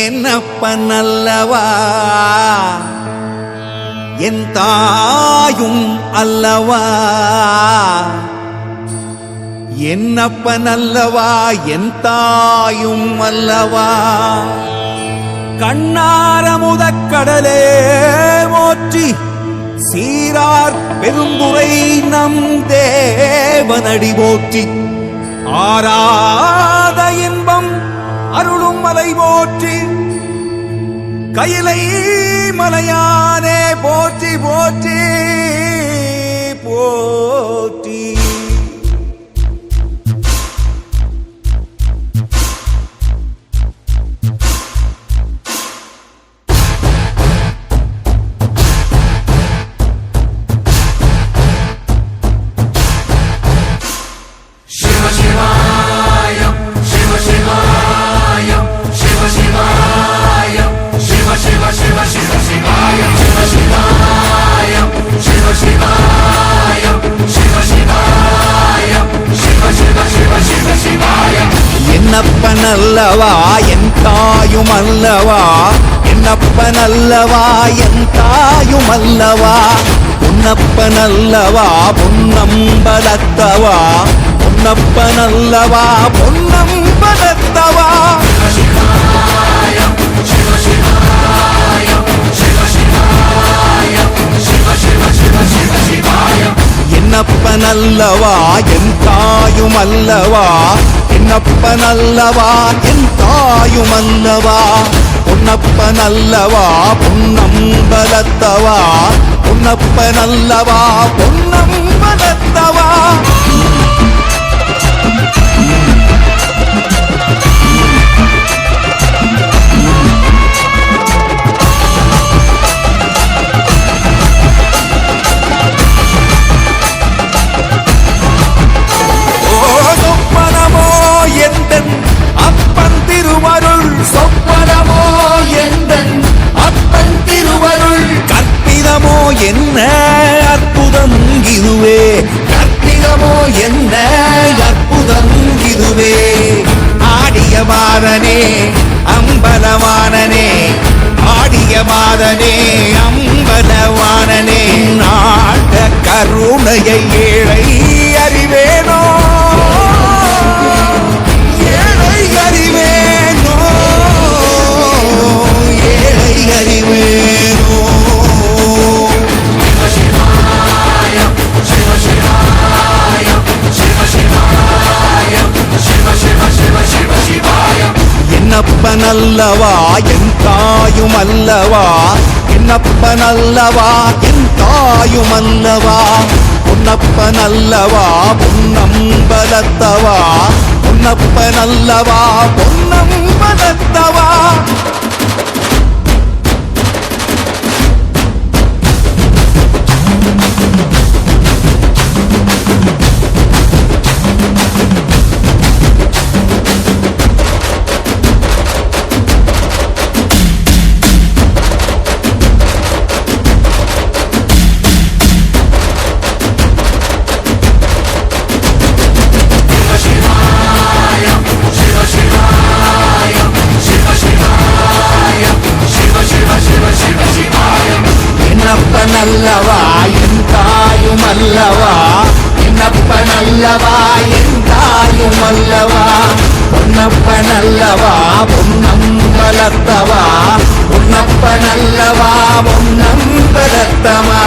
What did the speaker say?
என்னப்பனல்லவா என் தாயும் அல்லவா, என்னப்பனல்லவா என் தாயும் அல்லவா. கண்ணாரமுதக்கடலே போற்றி சீரார் பெருந்துரை நம் தேவனடி போற்றி. ஆராத இன்பம் அருளும் மலை போற்றி, கையிலை மலையானே போற்றி போற்றி போற்றி. என்னப்பனல்லவா என் தாயும் அல்லவா, என்னப்பனல்லவா என் தாயும் அல்லவா. பொன்னப்பனல்லவா பொன்னம்பலத்தவா, பொன்னப்பனல்லவா பொன்னம்பலத்தவா. என்னப்பனல்லவா என் தாயும் அல்லவா, என்னப்பனல்லவா என் தாயும் அல்லவா. பொன்னப்பனல்லவா பொன்னம்பலத்தவா, பொன்னப்பனல்லவா பொன்னம்பலத்தவா. அப்பன் திருவருள் சொப்பனமோ எந்தன் அப்பன் திருவருள், கற்பிதமோ என்ன அற்புதம் இதுவே, கற்பிதமோ என்ன அற்புதம் இதுவே. ஆடிய மாதனே அம்பலவானனே, ஆடிய மாதனே அம்பலவானனே. நாட கருணையை ஏழை அறிவேனோ, என்னப்பனல்லவா என் தாயும் அல்லவா, என்னப்பனல்லவா என் தாயும் அல்லவா. பொன்னப்பனல்லவா பொன்னம்பலத்தவா, பொன்னப்பனல்லவா பொன்னம்பலத்தவா. என்னப்பனல்லவா என் தாயும் அல்லவா, என்னப்பனல்லவா என் தாயும் அல்லவா. பொன்னப்பனல்லவா பொன்னம்பலத்தவா, பொன்னப்பனல்லவா பொன்னம்பலத்தவா.